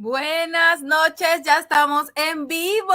Buenas noches, ya estamos en vivo.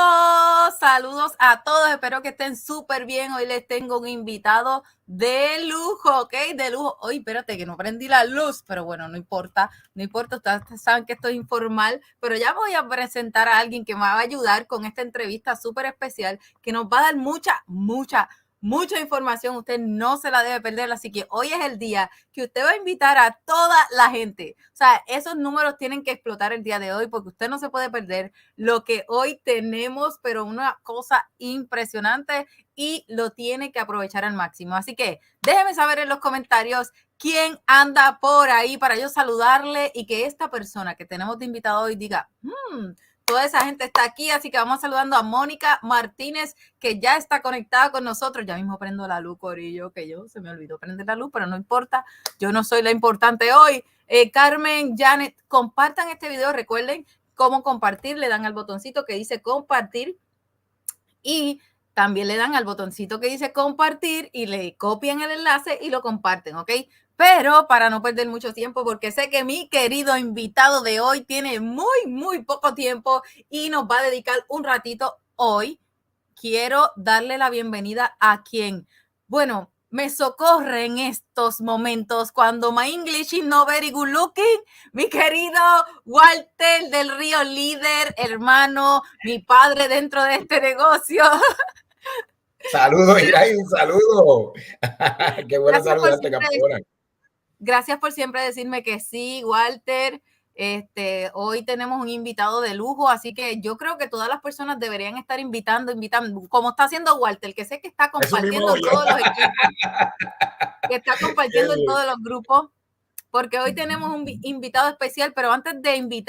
Saludos a todos, espero que estén súper bien. Hoy les tengo un invitado de lujo, ¿ok? De lujo. Oye, espérate que no prendí la luz, pero bueno, no importa, ustedes saben que esto es informal, pero ya voy a presentar a alguien que me va a ayudar con esta entrevista súper especial, que nos va a dar mucha información, usted no se la debe perder, así que hoy es el día que usted va a invitar a toda la gente. O sea, esos números tienen que explotar el día de hoy porque usted no se puede perder lo que hoy tenemos, pero una cosa impresionante y lo tiene que aprovechar al máximo. Así que déjeme saber en los comentarios quién anda por ahí para yo saludarle y que esta persona que tenemos de invitado hoy diga, toda esa gente está aquí, así que vamos saludando a Mónica Martínez, que ya está conectada con nosotros. Ya mismo prendo la luz, corillo, que yo se me olvidó prender la luz, pero no importa, yo no soy la importante hoy. Carmen, Janet, compartan este video, recuerden cómo compartir, le dan al botoncito que dice compartir y también le dan al botoncito que dice compartir y le copian el enlace y lo comparten, ¿ok? Pero para no perder mucho tiempo, porque sé que mi querido invitado de hoy tiene muy poco tiempo y nos va a dedicar un ratito hoy, quiero darle la bienvenida a quien, bueno, me socorre en estos momentos cuando my English is not very good looking, mi querido Walter del Río Líder, hermano, mi padre dentro de este negocio. Saludos, Irai, un saludo. Qué bueno saludarte, campeona. Gracias por siempre decirme que sí, Walter. Hoy tenemos un invitado de lujo, así que yo creo que todas las personas deberían estar invitando, como está haciendo Walter, que sé que está compartiendo en todos los equipos, que está compartiendo en todos los grupos, porque hoy tenemos un invitado especial, pero antes de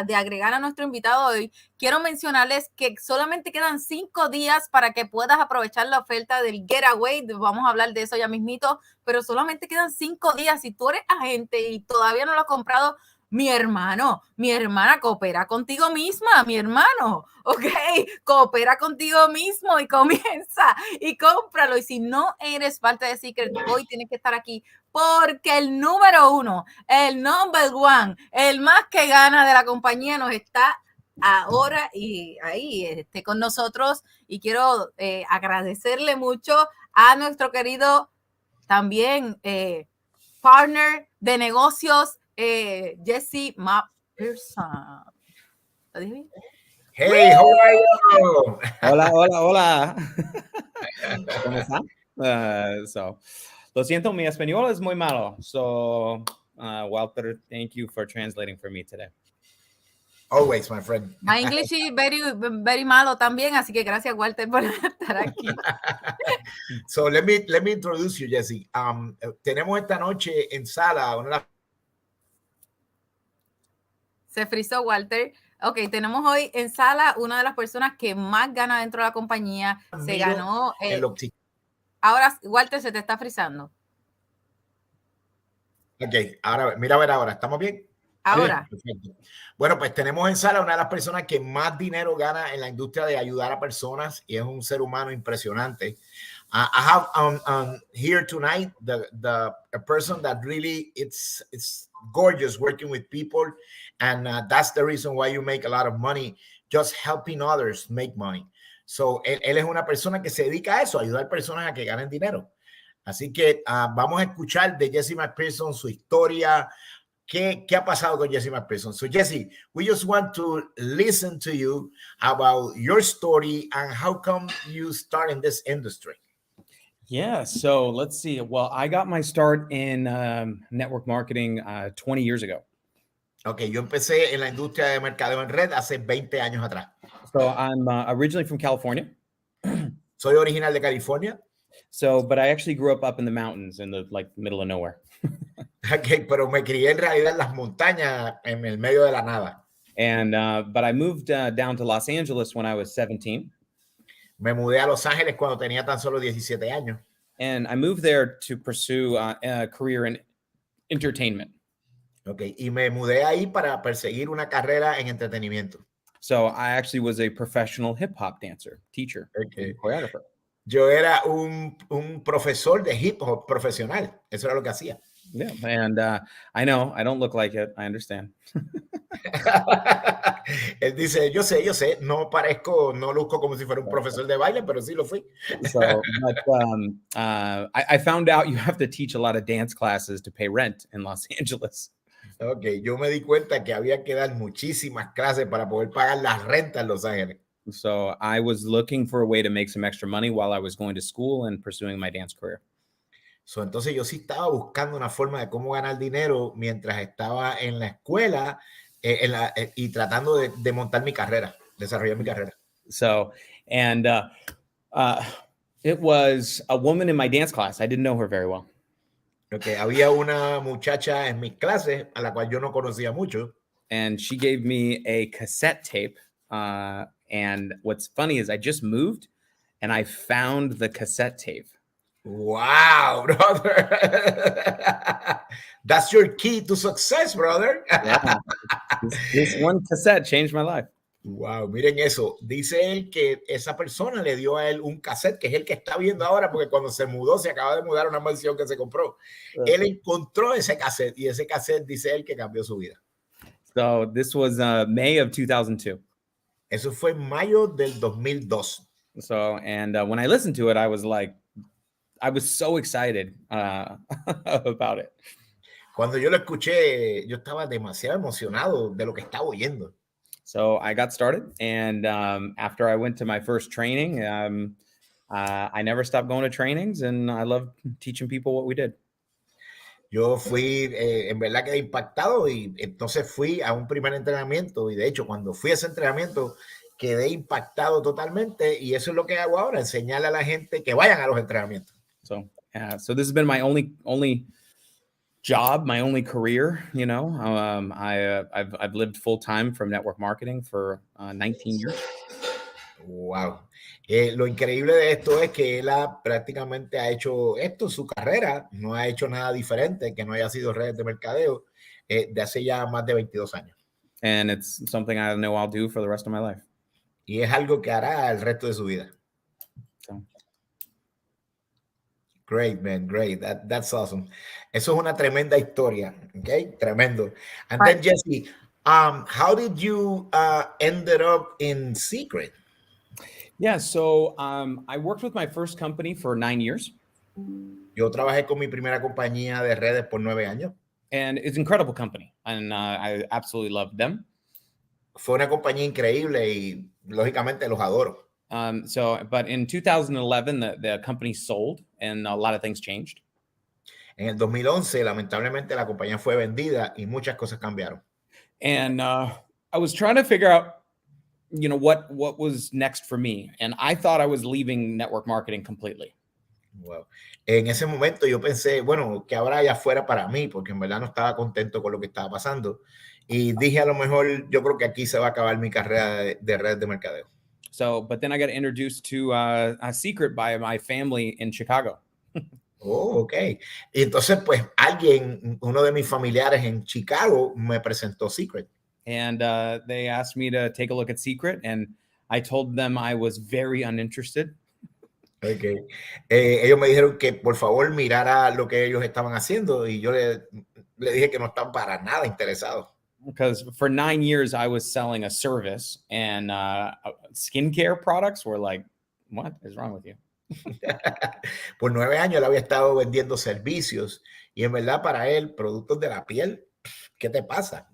de agregar a nuestro invitado hoy, quiero mencionarles que solamente quedan 5 días para que puedas aprovechar la oferta del Getaway. Vamos a hablar de eso ya mismito, pero solamente quedan 5 días. Si tú eres agente y todavía no lo has comprado, mi hermana, coopera contigo misma, mi hermano, ¿ok? Coopera contigo mismo y comienza y cómpralo. Y si no eres parte de Seacret, hoy tienes que estar aquí porque el número uno, el number one, el más que gana de la compañía nos está ahora y ahí con nosotros y quiero agradecerle mucho a nuestro querido también partner de negocios, Jesse MacPerson. ¿Lo dije bien? Hey, how are you? Hola. ¿Cómo está? Lo siento, mi español es muy malo. Walter, thank you for translating for me today. Always, my friend. My English is very malo también, así que gracias, Walter, por estar aquí. So let me introduce you, Jesse. Tenemos esta noche en sala Se frizó, Walter. Ok, tenemos hoy en sala una de las personas que más gana dentro de la compañía. Se ganó. Ahora, Walter, se te está frizando. Ok, ahora, mira a ver ahora, ¿estamos bien? Ahora. Perfecto. Bueno, pues tenemos en sala una de las personas que más dinero gana en la industria de ayudar a personas y es un ser humano impresionante. I have here tonight a person that really it's gorgeous working with people, and that's the reason why you make a lot of money just helping others make money. So él es una persona que se dedica a eso, a ayudar a personas a que ganen dinero. Así que vamos a escuchar de Jesse MacPerson su historia. ¿Qué ha pasado con Jesse MacPerson? So Jesse, we just want to listen to you about your story and how come you start in this industry. Yeah, so let's see. Well, I got my start in network marketing 20 years ago. Okay, yo empecé en la industria de mercadeo en red hace 20 años atrás. So I'm originally from California. Soy original de California. So, but I actually grew up in the mountains in the middle of nowhere. Okay, pero me crié en realidad en las montañas en el medio de la nada. And but I moved down to Los Angeles when I was 17. Me mudé a Los Ángeles cuando tenía tan solo 17 años. And I moved there to pursue a career in entertainment. Okay, y me mudé ahí para perseguir una carrera en entretenimiento. So I actually was a professional hip hop dancer, teacher, okay. Choreographer. Yo era un profesor de hip hop profesional. Eso era lo que hacía. Yeah, and I know I don't look like it. I understand. Él dice, yo sé, no parezco, no luzco como si fuera un profesor de baile, pero sí lo fui. So, but I found out you have to teach a lot of dance classes to pay rent in Los Angeles. Ok, yo me di cuenta que había que dar muchísimas clases para poder pagar las rentas en Los Ángeles. So I was looking for a way to make some extra money while I was going to school and pursuing my dance career. So, entonces yo sí estaba buscando una forma de cómo ganar dinero mientras estaba en la escuela y tratando de montar mi carrera, desarrollar mi carrera. So, and it was a woman in my dance class. I didn't know her very well. Okay, había una muchacha en mis clases a la cual yo no conocía mucho. And she gave me a cassette tape. And what's funny is I just moved and I found the cassette tape. Wow, brother. That's your key to success, brother. Yeah. This one cassette changed my life. Wow, miren eso. Dice él que esa persona le dio a él un cassette, que es el que está viendo ahora, porque cuando se mudó, se acaba de mudar a una mansión que se compró. Él encontró ese cassette y ese cassette dice él que cambió su vida. So this was May of 2002. Eso fue en mayo del 2002. So, and when I listened to it, I was so excited about it. Cuando yo lo escuché, yo estaba demasiado emocionado de lo que estaba oyendo. So I got started, and after I went to my first training, I never stopped going to trainings, and I love teaching people what we did. Yo fui, en verdad quedé impactado y entonces fui a un primer entrenamiento y de hecho cuando fui a ese entrenamiento quedé impactado totalmente y eso es lo que hago ahora, enseñarle a la gente que vayan a los entrenamientos. So this has been my only job, my only career. You know, I've lived full time from network marketing for 19 years. Wow. Lo increíble de esto es que él prácticamente ha hecho esto, su carrera, no ha hecho nada diferente que no haya sido redes de mercadeo de hace ya más de 22 años. And it's something I know I'll do for the rest of my life. Y es algo que hará el resto de su vida. So. Great, man, great. That's awesome. Eso es una tremenda historia, okay? Tremendo. And then Jesse, how did you ended up in Seacret? Yeah, so I worked with my first company for 9 years. Yo trabajé con mi primera compañía de redes por 9 años. And it's an incredible company, and I absolutely loved them. Fue una compañía increíble y lógicamente los adoro. But in 2011, the company sold, and a lot of things changed. En el 2011, lamentablemente, la compañía fue vendida y muchas cosas cambiaron. And I was trying to figure out, you know, what was next for me. And I thought I was leaving network marketing completely. Wow. En ese momento yo pensé, bueno, que habrá allá afuera para mí, porque en verdad no estaba contento con lo que estaba pasando. Y dije, a lo mejor, yo creo que aquí se va a acabar mi carrera de redes de mercadeo. So, but then I got introduced to a Seacret by my family in Chicago. Oh, ok. Y entonces, pues, uno de mis familiares en Chicago me presentó Seacret. And they asked me to take a look at Seacret, and I told them I was very uninterested. Okay. Ellos me dijeron que por favor mirara lo que ellos estaban haciendo y yo le dije que no estaban para nada interesados. Because for 9 years I was selling a service, and skincare products were like, what is wrong with you? Por 9 años él había estado vendiendo servicios y en verdad para él productos de la piel, ¿qué te pasa?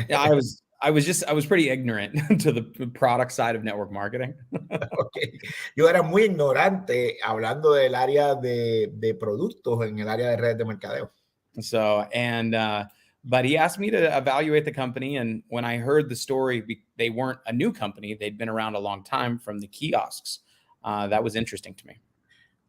Yeah, I was pretty ignorant to the product side of network marketing. Okay. Yo era muy ignorante hablando del área de productos en el área de redes de mercadeo. So, and but he asked me to evaluate the company, and when I heard the story, they weren't a new company, they'd been around a long time from the kiosks. That was interesting to me.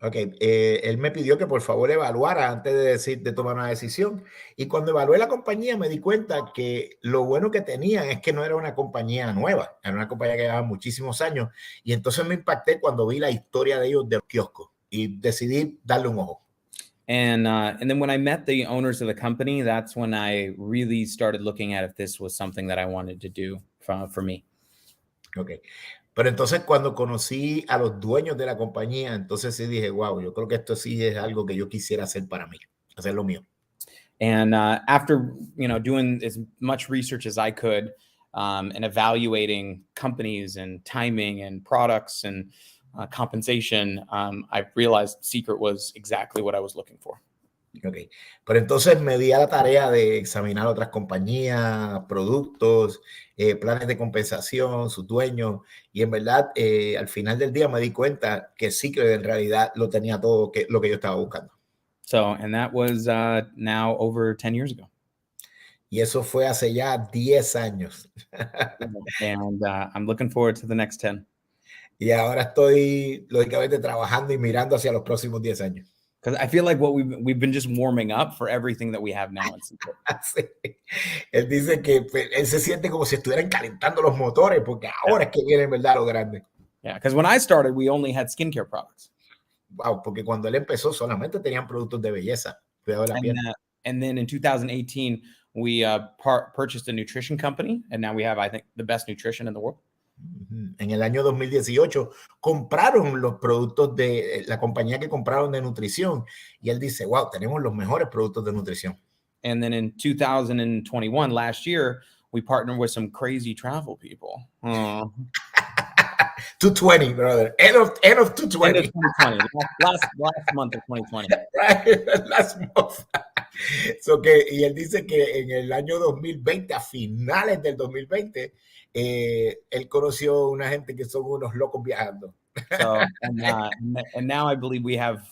Okay, él me pidió que por favor evaluara antes de tomar una decisión. Y cuando evalué la compañía me di cuenta que lo bueno que tenían es que no era una compañía nueva, era una compañía que llevaba muchísimos años. Y entonces me impacté cuando vi la historia de ellos del kiosco y decidí darle un ojo. And then when I met the owners of the company, that's when I really started looking at if this was something that I wanted to do for me. Okay. Pero entonces cuando conocí a los dueños de la compañía, entonces sí dije, wow, yo creo que esto sí es algo que yo quisiera hacer para mí, hacer lo mío. And after doing as much research as I could and evaluating companies and timing and products and compensation, I realized Seacret was exactly what I was looking for. Ok, pero entonces me di a la tarea de examinar otras compañías, productos, planes de compensación, sus dueños, y en verdad al final del día me di cuenta que Seacret en realidad lo tenía todo lo que yo estaba buscando. So, and that was now over 10 years ago. Y eso fue hace ya 10 años. And I'm looking forward to the next 10. Y ahora estoy lógicamente trabajando y mirando hacia los próximos 10 años. Because I feel like we've been just warming up for everything that we have now. Sí. Él dice que él se siente como si estuvieran calentando los motores porque ahora es que viene en verdad lo grande. Yeah, because when I started, we only had skincare products. Wow, porque cuando él empezó solamente tenían productos de belleza, cuidado de la piel. And then in 2018, we purchased a nutrition company, and now we have, I think, the best nutrition in the world. En el año 2018 compraron los productos de la compañía que compraron de nutrición y él dice, wow, tenemos los mejores productos de nutrición. And then in 2021, last year, we partnered with some crazy travel people. 220, brother. End of 220. End of 2020. last month of 2020. Right, last month. Y él dice que en el año 2020, a finales del 2020, él conoció una gente que son unos locos viajando. So, and now I believe we have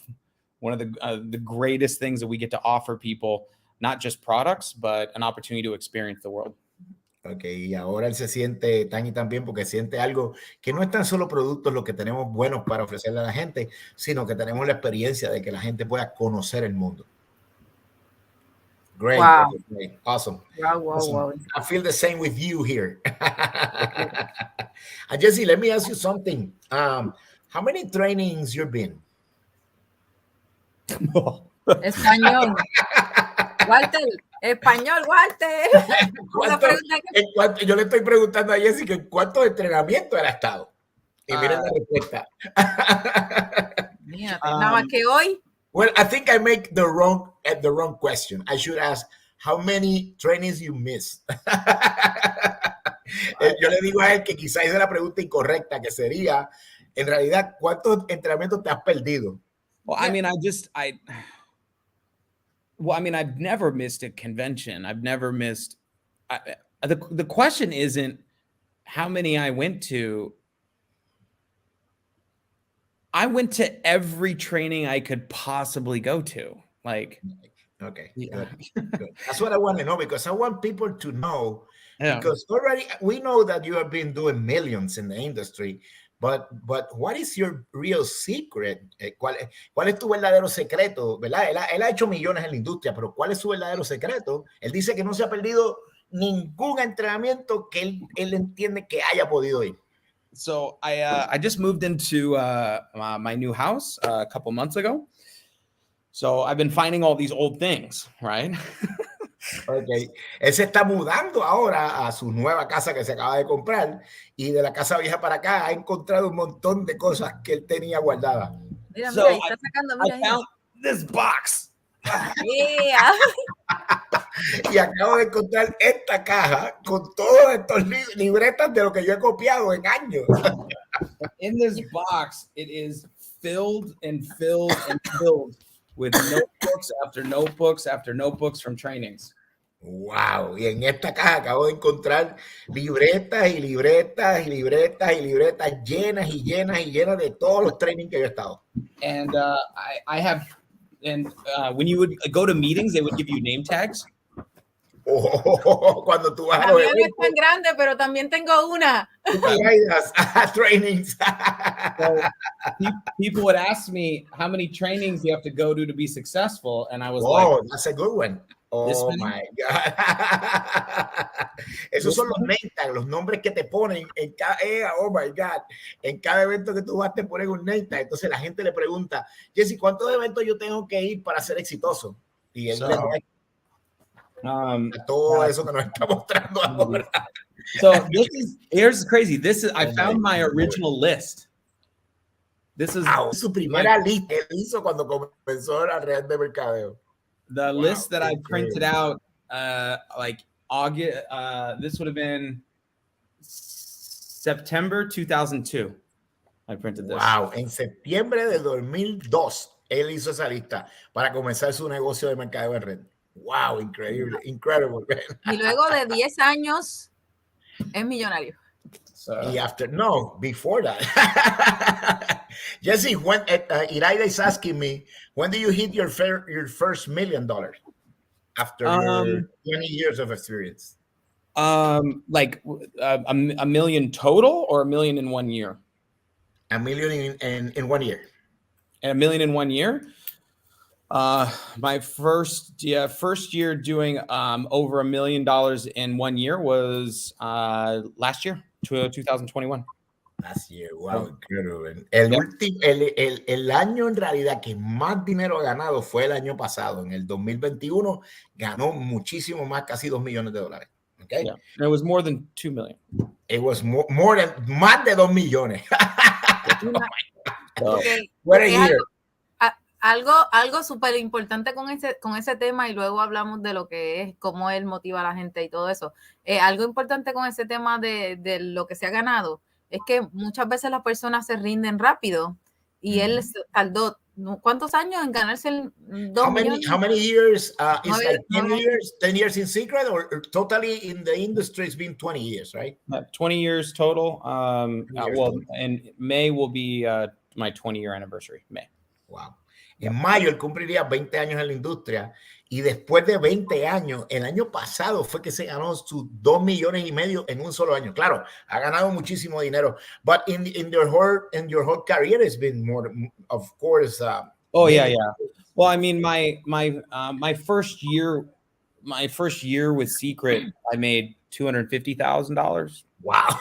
one of the greatest things that we get to offer people, not just products, but an opportunity to experience the world. Okay, y ahora él se siente tan y tan bien porque siente algo que no es tan solo productos lo que tenemos buenos para ofrecerle a la gente, sino que tenemos la experiencia de que la gente pueda conocer el mundo. Great. Wow. Great. Awesome. Wow. Awesome. I feel the same with you here. Jesse, let me ask you something. How many trainings you've been? Español. Walter, español, Walter. Yo le estoy preguntando a Jesse que cuántos entrenamientos él ha estado. Y miren la respuesta. Mírate, nada más que hoy. Well, I think I make the wrong question. I should ask, how many trainings you missed? Yo le digo a él que quizá hice la pregunta incorrecta, que sería, en realidad, ¿cuántos entrenamientos te has perdido? Well, I mean, I've never missed a convention. I've never missed. The question isn't how many I went to. I went to every training I could possibly go to. Like, okay, yeah. Good. That's what I want to know, because I want people to know, because already we know that you have been doing millions in the industry, but what is your real secret? ¿Cuál es tu verdadero secreto? ¿Verdad? Él ha hecho millones en la industria, pero ¿cuál es su verdadero secreto? Él dice que no se ha perdido ningún entrenamiento que él entiende que haya podido ir. So I just moved into my new house a couple months ago. So I've been finding all these old things, right? Okay. Él se está mudando ahora a su nueva casa que se acaba de comprar, y de la casa vieja para acá ha encontrado un montón de cosas que él tenía guardadas. Mira, mira, está sacando, mira, I found this box. Yeah. Y acabo de encontrar esta caja con todos estos libretas de lo que yo he copiado en años. In this box, it is filled and filled and filled with notebooks after notebooks after notebooks from trainings. Wow, y en esta caja acabo de encontrar libretas y libretas y libretas y libretas llenas y llenas y llenas de todos los trainings que yo he estado. And I have, and when you would go to meetings, they would give you name tags. Cuando tú vas a los eventos, no es tan grande, pero también tengo una. Trainings. So people would ask me how many trainings you have to go to be successful, and I was like, that's a good one. Oh my God. Esos son los name tags, los nombres que te ponen en cada, oh my God, en cada evento que tú vas te ponen un name tag. Entonces la gente le pregunta, Jesse, ¿cuántos eventos yo tengo que ir para ser exitoso? Y él le pone todo eso que nos está mostrando ahora. So here's crazy. I found my original list. This is su primera lista. Él hizo cuando comenzó la red de mercadeo. The list that I okay. printed out, like August, this would have been September 2002. I printed this. Wow, en septiembre de 2002, él hizo esa lista para comenzar su negocio de mercadeo en red. Wow, increíble, incredible. Y luego de 10 años es millonario. Y before that. Jesse, when Iraida is asking me, when do you hit your first $1 million after your 20 years of experience? Like a million total or $1 million in 1 year? $1 million in 1 year. And $1 million in 1 year? My first year doing over $1 million in 1 year was last year, 2021. Last year, wow, incredible. El año en realidad que más dinero ha ganado fue el año pasado. En el 2021 ganó muchísimo más, casi $2 millones. Okay? Yeah. And it was more than 2 million. It was more than, más de 2 millones. Okay. What a year. Algo súper importante con ese tema, y luego hablamos de lo que es, cómo él motiva a la gente y todo eso. Algo importante con ese tema de lo que se ha ganado es que muchas veces las personas se rinden rápido, y él tardó ¿cuántos años en ganarse el 2 millones? How many years? It's like 10 years in Seacret, or totally in the industry it's been 20 years, right? 20 years total. 20 years Well, total. and May will be my 20-year anniversary. May. Wow. En mayo él cumpliría 20 años en la industria, y después de 20 años, el año pasado fue que se ganó sus 2 millones y medio en un solo año. Claro, ha ganado muchísimo dinero, but in your whole career it's been more, of course. Yeah. Well, I mean, my first year with Seacret, I made $250,000. Wow.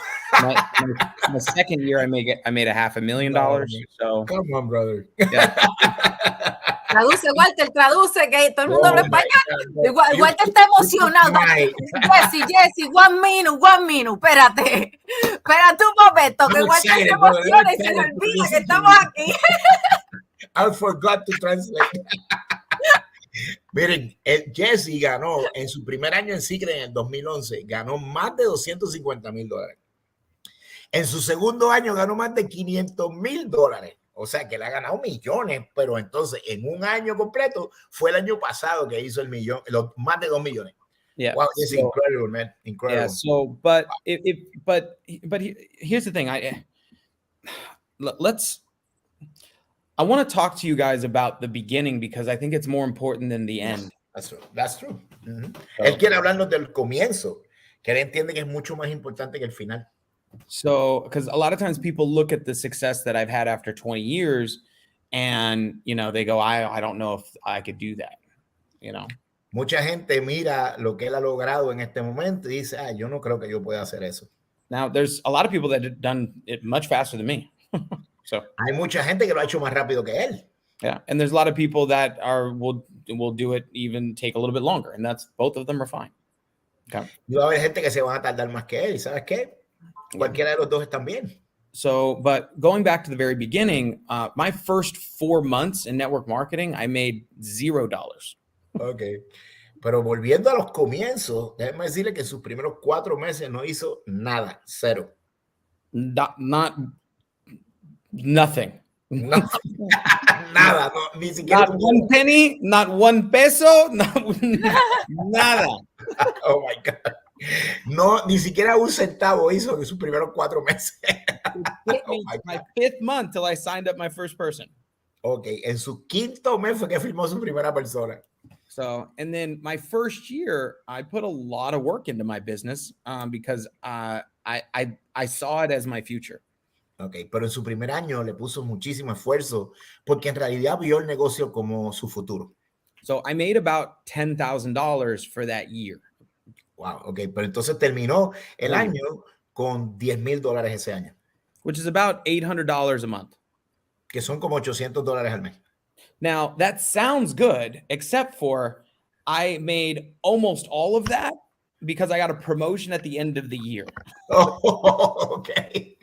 my second year, I made $500,000. So come on, brother. Yeah. Traduce, Walter, traduce, que todo el mundo habla español. Walter está emocionado. Jesse, 1 minute, espérate un momento, que Walter se emociona y se le olvida que estamos aquí. I forgot to translate. Miren, Jesse ganó en su primer año en Seacret en el 2011, ganó más de $250,000. En su segundo año ganó más de $500,000. O sea, que le ha ganado millones, pero entonces en un año completo fue el año pasado que hizo el millón, más de 2 millones. Yeah. Wow, it's incredible, man. Incredible. Yeah. So, but here's the thing. I want to talk to you guys about the beginning, because I think it's more important than the end. That's true. Él quiere hablarnos del comienzo, que él entiende que es mucho más importante que el final. So, because a lot of times people look at the success that I've had after 20 years, and they go, I don't know if I could do that. Mucha gente mira lo que él ha logrado en este momento y dice, yo no creo que yo pueda hacer eso. Now, there's a lot of people that have done it much faster than me. So hay mucha gente que lo ha hecho más rápido que él. Yeah, and there's a lot of people that will do it even take a little bit longer, and both of them are fine. Okay. Y va a haber gente que se van a tardar más que él, y ¿sabes qué? Cualquiera de los dos están bien. So, but going back to the very beginning, my first 4 months in network marketing, I made $0. Okay. Pero volviendo a los comienzos, déjeme decirle que sus primeros 4 meses no hizo nada, cero. Nothing. No, nada, no, ni siquiera. Not 1 penny, not 1 peso, nada. Oh my God. No, ni siquiera un centavo hizo en sus primeros 4 meses. My 5th month till I signed up my first person. Okay, en su 5º mes fue que firmó su primera persona. So, and then my first year, I put a lot of work into my business because I saw it as my future. Okay, pero en su primer año le puso muchísimo esfuerzo porque en realidad vio el negocio como su futuro. So I made about $10,000 for that year. Wow, okay, pero entonces terminó el año con $10,000 ese año. Which is about $800 a month. Que son como $800 al mes. Now, that sounds good, except for I made almost all of that because I got a promotion at the end of the year. Oh, okay.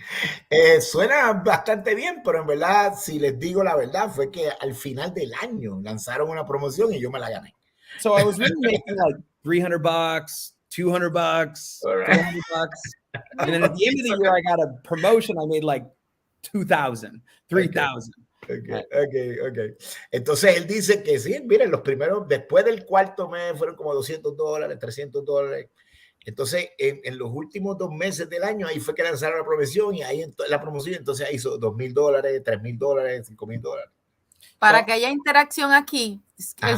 Suena bastante bien, pero en verdad, si les digo la verdad, fue que al final del año lanzaron una promoción y yo me la gané. So I was really making like $300, $200, All right. $400. And then at the end of the year, I got a promotion. I made like 2,000, 3,000. Okay. Entonces él dice que sí, miren, los primeros, después del cuarto mes fueron como $200, $300. Entonces, en los últimos 2 meses del año, ahí fue que lanzaron la promoción y ahí la promoción, entonces ahí hizo $2,000, $3,000, $5,000. Para que haya interacción aquí,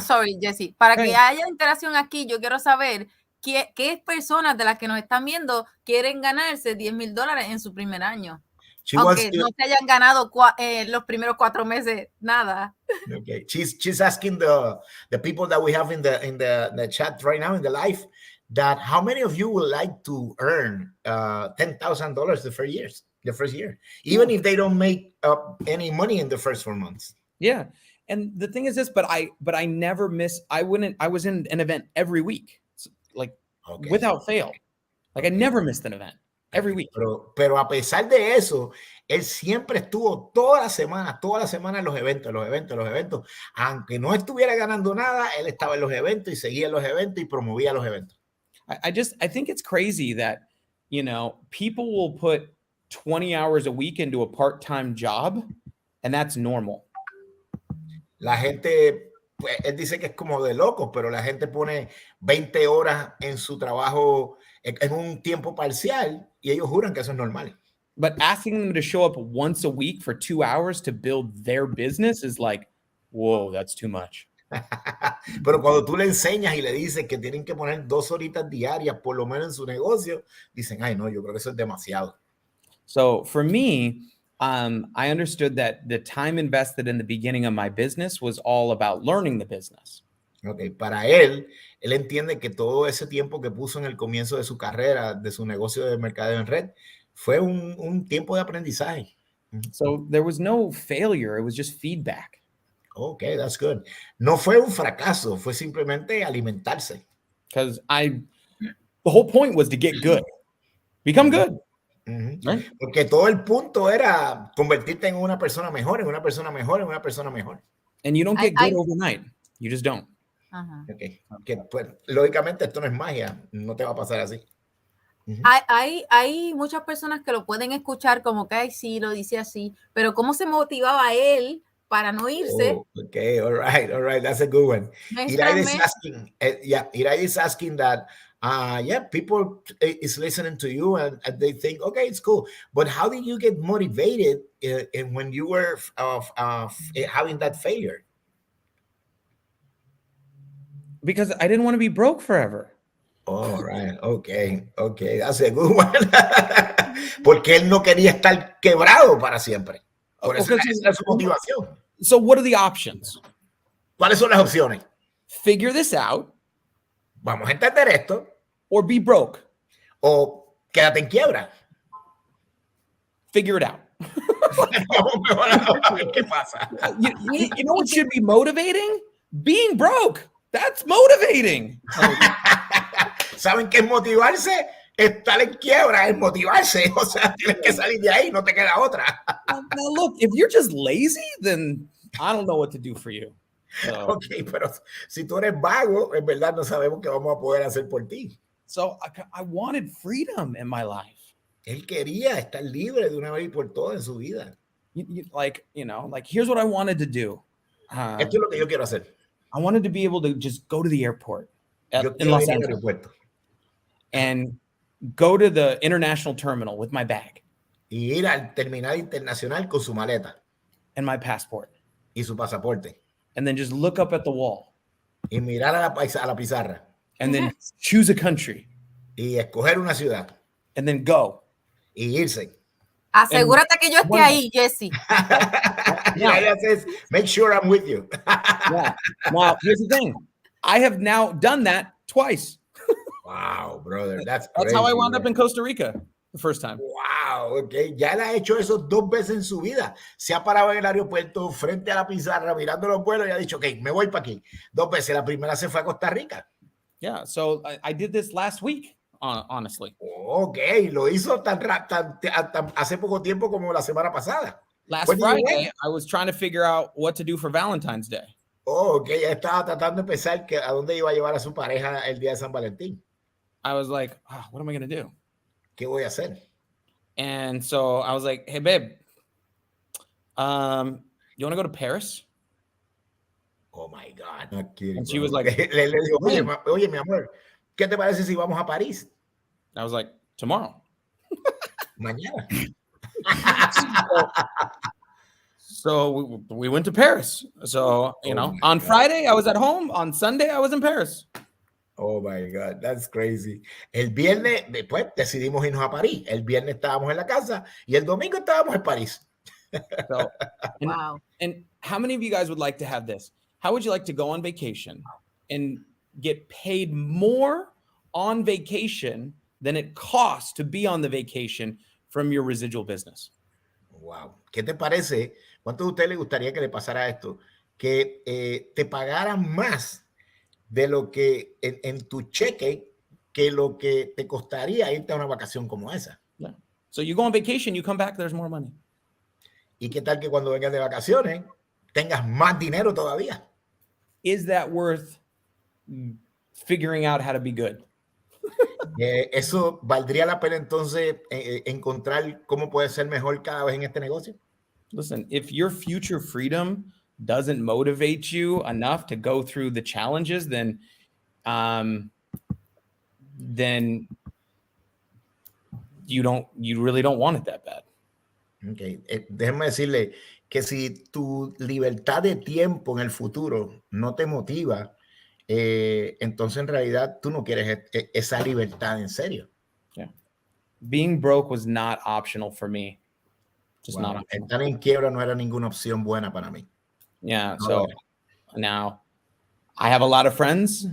sorry, Jesse, para que haya interacción aquí, yo quiero saber qué personas de las que nos están viendo quieren ganarse $10,000 en su primer año. Aunque no se hayan ganado los primeros 4 meses, nada. Okay, she's asking the people that we have in the chat right now in the live that how many of you would like to earn $10,000 the first year, even if they don't make any money in the first 4 months. Yeah. And the thing is this, but I never miss. I was in an event every week, like without fail. Like I never missed an event every week. Pero a pesar de eso, él siempre estuvo toda la semana en los eventos. Aunque no estuviera ganando nada, él estaba en los eventos y seguía los eventos y promovía los eventos. I think it's crazy that, you know, people will put 20 hours a week into a part-time job and that's normal. La gente, pues, él dice que es como de locos, pero la gente pone 20 horas en su trabajo en un tiempo parcial y ellos juran que eso es normal. But asking them to show up once a week for 2 hours to build their business is like, whoa, that's too much. Pero cuando tú le enseñas y le dices que tienen que poner 2 horitas diarias por lo menos en su negocio, dicen, ay no, yo creo que eso es demasiado. So for me, I understood that the time invested in the beginning of my business was all about learning the business. Okay, para él entiende que todo ese tiempo que puso en el comienzo de su carrera, de su negocio de mercadeo en red, fue un tiempo de aprendizaje. So there was no failure, it was just feedback. Okay, that's good. No fue un fracaso, fue simplemente alimentarse. Because the whole point was to get good, become good. Right? Porque todo el punto era convertirte en una persona mejor. And you don't get good overnight. You just don't. Okay. Que, pues, lógicamente esto no es magia, no te va a pasar así. Hay muchas personas que lo pueden escuchar como que ay, sí, lo dice así, pero ¿cómo se motivaba él para no irse? Okay, all right, that's a good one. Irai is asking that people is listening to you and they think, okay, it's cool. But how did you get motivated when you were having that failure? Because I didn't want to be broke forever. All right, okay, that's a good one. Porque él no quería estar quebrado para siempre. Por eso esa es su motivación. So what are the options? ¿Cuáles son las opciones? Figure this out. Vamos a entender esto. Or be broke. O quédate en quiebra. Figure it out. ¿Qué pasa? You know what should be motivating? Being broke. That's motivating. ¿Saben qué es motivarse? Estar en quiebra es motivarse. O sea, tienes que salir de ahí, no te queda otra. Now look, if you're just lazy, then I don't know what to do for you. So, okay, pero si tú eres vago, en verdad no sabemos qué vamos a poder hacer por ti. So I wanted freedom in my life. Él quería estar libre de una vez y por todas en su vida. Like here's what I wanted to do. Esto es lo que yo quiero hacer. I wanted to be able to just go to the airport in Los Angeles and go to the international terminal with my bag. Y ir al terminal internacional con su maleta. And my passport. Y su pasaporte. And then just look up at the wall. Y mirar a la pizarra. And then choose a country. Y escoger una ciudad. And then go. Y irse. Asegúrate que yo esté ahí, Jesse. Yeah, says, make sure I'm with you. Yeah. Now, here's the thing. I have now done that twice. Wow, brother. That's how I wound up in Costa Rica the first time. Wow, okay. Ya él ha hecho eso 2 veces en su vida. Se ha parado en el aeropuerto frente a la pizarra mirando los vuelos y ha dicho, ok, me voy para aquí. 2 veces. La primera se fue a Costa Rica. Yeah, so I did this last week. Honestly. Okay, lo hizo tan hace poco tiempo como la semana pasada. Last Friday, I was trying to figure out what to do for Valentine's Day. Oh, ok, ya estaba tratando de pensar que a dónde iba a llevar a su pareja el día de San Valentín. I was like, oh, what am I going to do? ¿Qué voy a hacer? And so I was like, hey, babe, you want to go to Paris? Oh my God. Not kidding, And she bro. was like, le digo, oye, when? oye, mi amor, ¿qué te parece si vamos a París I was like, tomorrow. mañana? So we went to Paris. So, you know, on God. Friday I was at home. On Sunday I was in Paris. Oh my God, that's crazy. El viernes, después decidimos irnos a París. El viernes estábamos en la casa y el domingo estábamos en París. So, and, Wow. and how many of you guys would like to have this? How would you like to go on vacation and get paid more on vacation than it costs to be on the vacation from your residual business? Wow. ¿Qué te parece? ¿Cuánto a usted le gustaría que le pasara esto? Que te pagaran más de lo que en tu cheque que lo que te costaría irte a una vacación como esa. Yeah. So you go on vacation, you come back, there's more money. ¿Y qué tal que cuando vengas de vacaciones tengas más dinero todavía? Is that worth figuring out how to be good? ¿Eso valdría la pena entonces encontrar cómo puede ser mejor cada vez en este negocio? Listen, if your future freedom doesn't motivate you enough to go through the challenges, then you really don't want it that bad. Okay. Déjenme decirle que si tu libertad de tiempo en el futuro no te motiva, entonces en realidad tú no quieres esa libertad en serio. Yeah. Being broke was not optional for me. Just not optional. Estar en quiebra no era ninguna opción buena para mí. Yeah. So now I have a lot of friends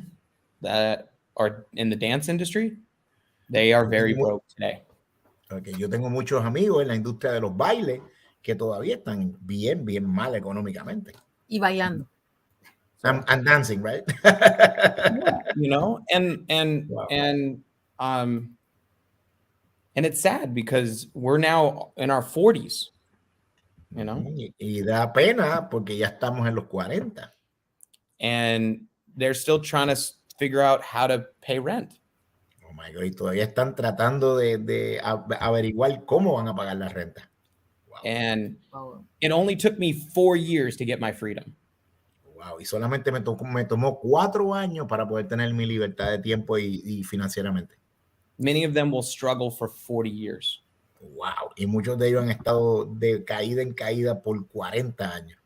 that are in the dance industry. They are very broke today. Okay. Yo tengo muchos amigos en la industria de los bailes que todavía están bien mal económicamente. Y bailando. I'm dancing, right? Yeah, you know, and Wow. and it's sad because we're now in our 40s, you know. Y da pena porque ya estamos en los 40. And they're still trying to figure out how to pay rent. Oh my God, y todavía están tratando de averiguar cómo van a pagar la renta. Wow. And it only took me 4 years to get my freedom. Wow, y solamente me tomó 4 años para poder tener mi libertad de tiempo y financieramente. Many of them will struggle for 40 years. Wow, y muchos de ellos han estado de caída en caída por 40 años.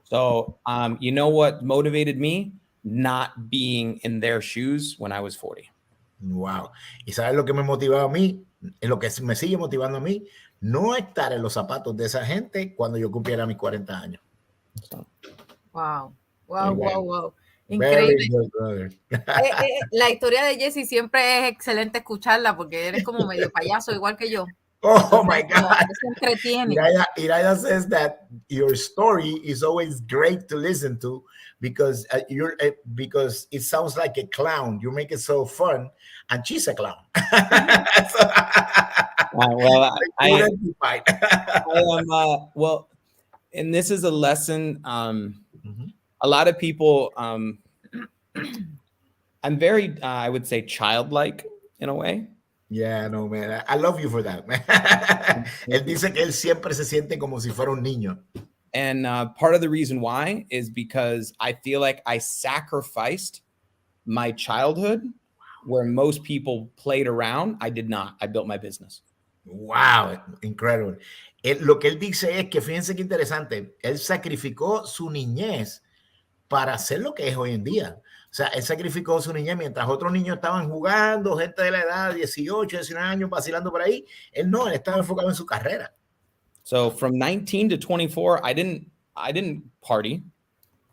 So, you know what motivated me? Not being in their shoes when I was 40. Wow. ¿Y sabes lo que me motivaba a mí? Lo que me sigue motivando a mí, no estar en los zapatos de esa gente cuando yo cumpliera mis 40 años. So. Wow. Increíble. Very good, brother. La historia de Jesse siempre es excelente escucharla porque eres como medio payaso, igual que yo. Oh my God. Se entretiene. Iraya says that your story is always great to listen to because because it sounds like a clown. You make it so fun, and she's a clown. Well, I am. Well, and this is a lesson. A lot of people. I'm very, I would say, childlike in a way. Yeah, no, man. I love you for that, man. Él dice que él siempre se siente como si fuera un niño. And part of the reason why is because I feel like I sacrificed my childhood where most people played around. I did not. I built my business. Wow, incredible. Lo que él dice es que, fíjense qué interesante, él sacrificó su niñez para hacer lo que es hoy en día. O sea, él sacrificó su niñez mientras otros niños estaban jugando, gente de la edad de 18, 19 años vacilando por ahí. Él no, él estaba enfocado en su carrera. So from 19 to 24, I didn't party.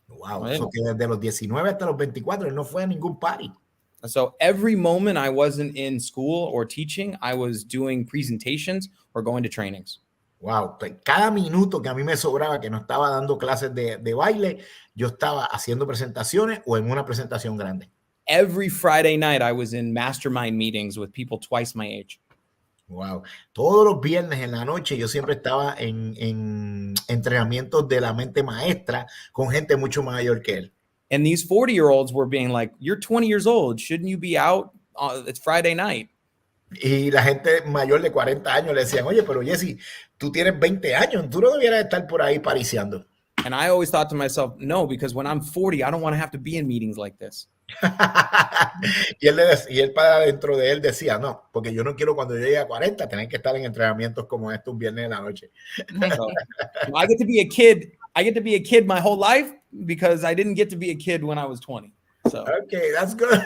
Wow, eso que desde los 19 hasta los 24 él no fue a ningún party. So every moment I wasn't in school or teaching, I was doing presentations or going to trainings. Wow, pues cada minuto que a mí me sobraba que no estaba dando clases de baile, yo estaba haciendo presentaciones o en una presentación grande. Every Friday night I was in mastermind meetings with people twice my age. Wow, todos los viernes en la noche yo siempre estaba en entrenamientos de la mente maestra con gente mucho mayor que él. And these 40-year-olds were being like, you're 20 years old. Shouldn't you be out? It's Friday night. Y la gente mayor de 40 años le decían, oye, pero Jesse, tú tienes 20 años, tú no debieras estar por ahí pariciando. And I always thought to myself, no, because when I'm 40, I don't want to have to be in meetings like this. y él para dentro de él decía, no, porque yo no quiero cuando llegue a 40 tener que estar en entrenamientos como estos un viernes en la noche. So, I get to be a kid. I get to be a kid my whole life because I didn't get to be a kid when I was 20. So. Okay, that's good.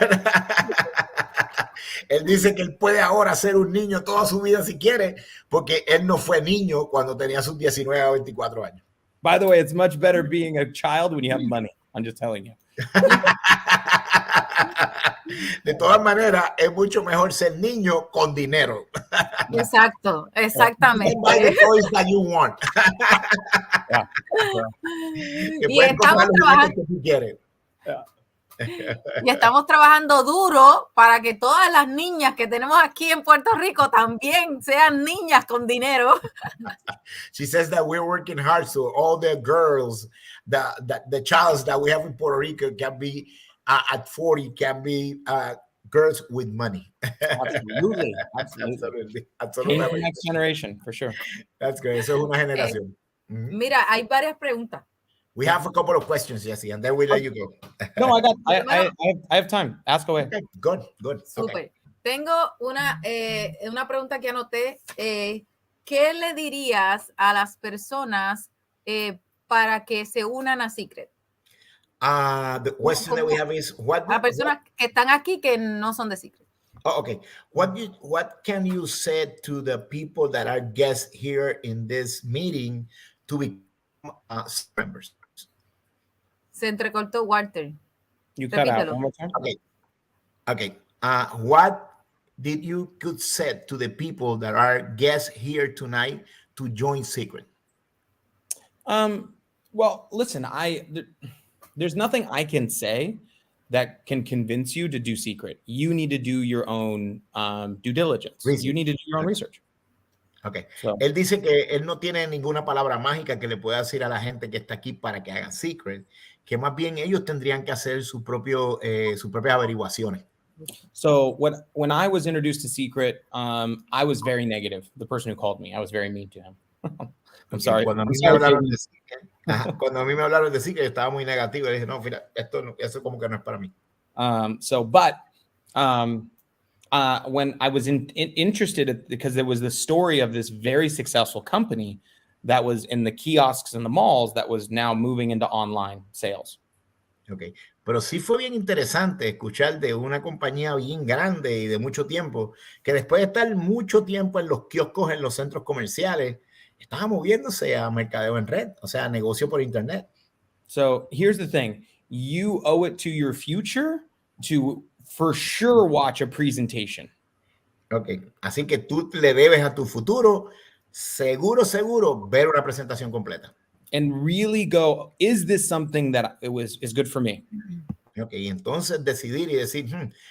Él dice que él puede ahora ser un niño toda su vida si quiere, porque él no fue niño cuando tenía sus 19 a 24 años. By the way, it's much better being a child when you have money. I'm just telling you. De todas maneras, es mucho mejor ser niño con dinero. Exacto, exactamente. Buy the toys that you want. Yeah. Que Y puedes estamos comprar los juguetes que tú quieres. Y estamos trabajando duro para que todas las niñas que tenemos aquí en Puerto Rico también sean niñas con dinero. She says that we're working hard so all the girls, the childs that we have in Puerto Rico can be at 40 can be girls with money. Absolutely. Absolutely. Absolutely. The next generation, for sure. That's great. Eso es una generación. Mira, hay varias preguntas. We have a couple of questions, Jesse, and then we let you go. No, I have time. Ask away. Okay, good. Súper. Okay. Tengo una pregunta que anoté. ¿Qué le dirías a las personas para que se unan a Seacret? The question that we have is Las personas que están aquí que no son de Seacret. Oh, okay. What can you say to the people that are guests here in this meeting to become members? Se entrecortó Walter. You cut out Repítelo. one more time. Okay. What did you could say to the people that are guests here tonight to join Seacret? Well, listen, there's nothing I can say that can convince you to do Seacret. You need to do your own due diligence. Research. You need to do your own research. Okay. So. Él dice que él no tiene ninguna palabra mágica que le pueda decir a la gente que está aquí para que hagan Seacret, que más bien ellos tendrían que hacer sus propias averiguaciones. So when I was introduced to Seacret, I was very negative. The person who called me, I was very mean to him. I'm sorry. Cuando a mí me hablaron de Seacret, yo estaba muy negativo. Le dije, no, mira, eso como que no es para mí. When I was interested, because there was the story of this very successful company that was in the kiosks and the malls that was now moving into online sales. Okay. Pero sí fue bien interesante escuchar de una compañía bien grande y de mucho tiempo, que después de estar mucho tiempo en los kioscos, en los centros comerciales, estaba moviéndose a mercadeo en red, o sea, negocio por internet. So here's the thing. You owe it to your future to for sure watch a presentation. Okay. Así que tú le debes a tu futuro, seguro, ver una presentación completa. And really go, is this something that is good for me? Okay, entonces decidir y decir,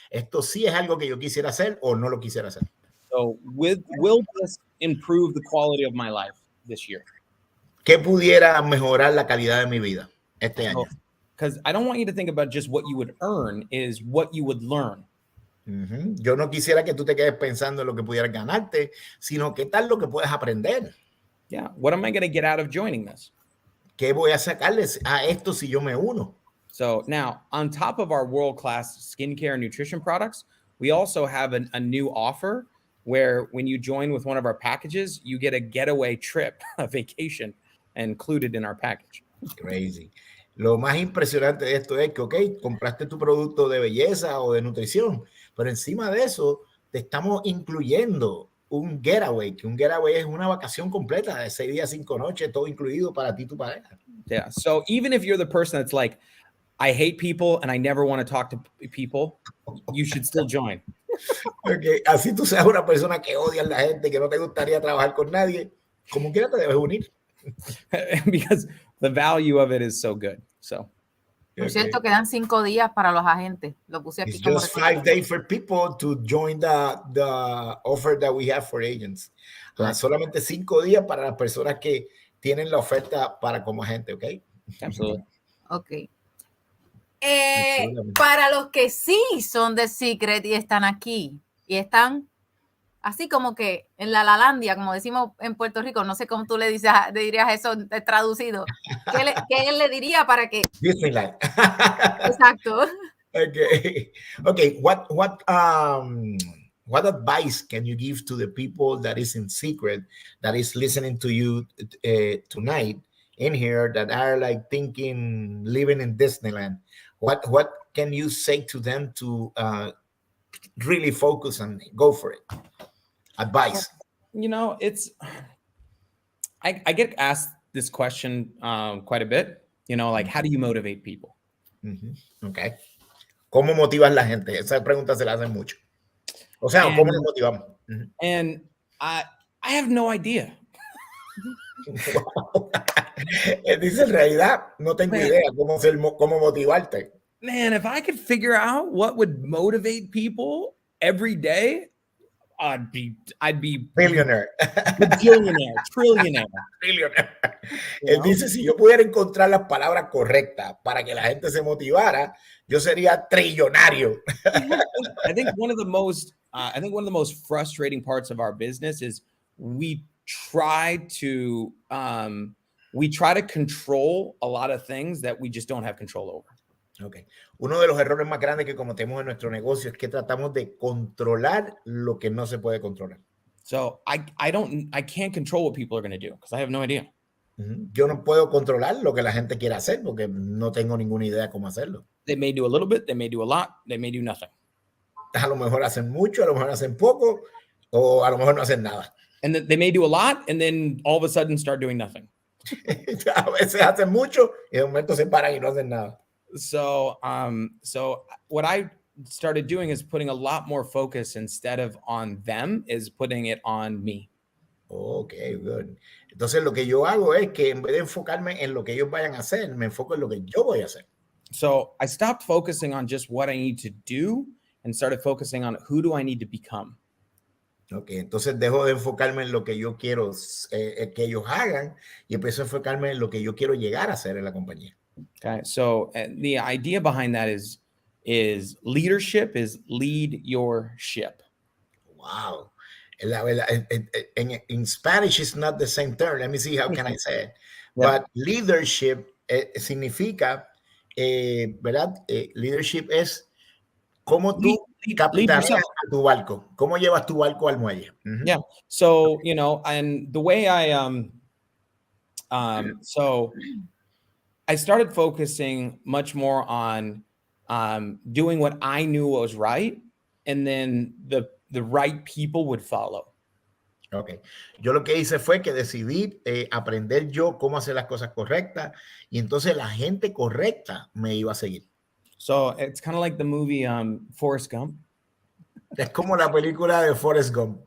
esto sí es algo que yo quisiera hacer o no lo quisiera hacer. So will this improve the quality of my life this year? ¿Qué pudiera mejorar la calidad de mi vida este año? Because I don't want you to think about just what you would earn, is what you would learn. Yo no quisiera que tú te quedes pensando en lo que pudieras ganarte, sino qué tal lo que puedes aprender. Yeah, what am I going to get out of joining this? ¿Qué voy a sacarles a esto si yo me uno? So now, on top of our world-class skincare and nutrition products, we also have a new offer where when you join with one of our packages, you get a getaway trip, a vacation included in our package. Crazy. Lo más impresionante de esto es que, ok, compraste tu producto de belleza o de nutrición, pero encima de eso te estamos incluyendo un getaway, que un getaway es una vacación completa de 6 días, 5 noches, todo incluido para ti y tu pareja. Yeah. So even if you're the person that's like, I hate people and I never want to talk to people, you should still join. Okay. Así tú seas una persona que odia a la gente, que no te gustaría trabajar con nadie, como quiera te debes unir. Because the value of it is so good. So. Por cierto, quedan 5 días para los agentes. Lo puse aquí. It's just 5 days for people to join the offer that we have for agents. Solamente 5 días para las personas que tienen la oferta para como agente, ¿ok? Absolutely. Ok. Para los que sí son de Secret y están aquí y están así como que en la Lalandia, como decimos en Puerto Rico, no sé cómo tú le dirías eso traducido. ¿Qué él le diría para que? Disneyland. Exacto. Okay. What advice can you give to the people that is in Secret, that is listening to you tonight in here, that are like thinking living in Disneyland? What can you say to them to really focus and go for it? Advice. You know, I get asked this question quite a bit. You know, like, how do you motivate people? Okay. ¿Cómo motivas la gente? Esa pregunta se la hacen mucho. O sea, ¿cómo nos motivamos? And I have no idea. Wow. Él dice, en realidad, no tengo idea cómo motivarte. Man, if I could figure out what would motivate people every day, I'd be Billionaire. Billionaire, trillionaire. Él dice, si yo pudiera encontrar las palabras correctas para que la gente se motivara, yo sería trillonario. I think one of the most frustrating parts of our business is we try to control a lot of things that we just don't have control over. Okay. Uno de los errores más grandes que cometemos en nuestro negocio es que tratamos de controlar lo que no se puede controlar. So I can't control what people are going to do because I have no idea. Yo no puedo controlar lo que la gente quiere hacer porque no tengo ninguna idea cómo hacerlo. They may do a little bit, they may do a lot, they may do nothing. A lo mejor hacen mucho, a lo mejor hacen poco, o a lo mejor no hacen nada. And they may do a lot and then all of a sudden start doing nothing. A veces hacen mucho y de momento se paran y no hacen nada. So what I started doing is putting a lot more focus instead of on them is putting it on me. Okay, good. Entonces lo que yo hago es que en vez de enfocarme en lo que ellos vayan a hacer, me enfoco en lo que yo voy a hacer. So I stopped focusing on just what I need to do and started focusing on who do I need to become. Okay, entonces dejo de enfocarme en lo que yo quiero que ellos hagan y empiezo a enfocarme en lo que yo quiero llegar a hacer en la compañía. Okay, so the idea behind that is leadership is lead your ship. Wow. In Spanish, it's not the same term. Let me see how can I say it. Yeah. But leadership significa, ¿verdad? Leadership es cómo tú capitaneas a tu barco. ¿Cómo llevas tu barco al muelle? Yeah. So, you know, and the way I started focusing much more on doing what I knew was right, and then the right people would follow. Okay. Yo lo que hice fue que decidí aprender yo cómo hacer las cosas correctas y entonces la gente correcta me iba a seguir. So it's kind of like the movie Forrest Gump. Es como la película de Forrest Gump.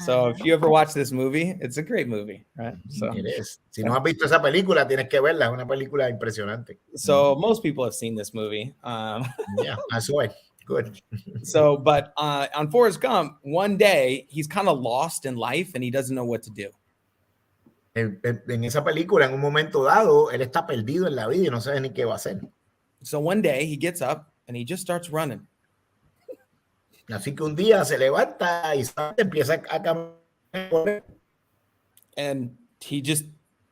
So if you ever watch this movie, it's a great movie, right? So it is. Si no has visto esa película, tienes que verla. Es una película impresionante. So most people have seen this movie. Yeah, that's why. Good. So, but on Forrest Gump, one day he's kind of lost in life and he doesn't know what to do. En esa película, en un momento dado, él está perdido en la vida y no sabe ni qué va a hacer. So one day he gets up and he just starts running. Así que un día se levanta y empieza a caminar. And he just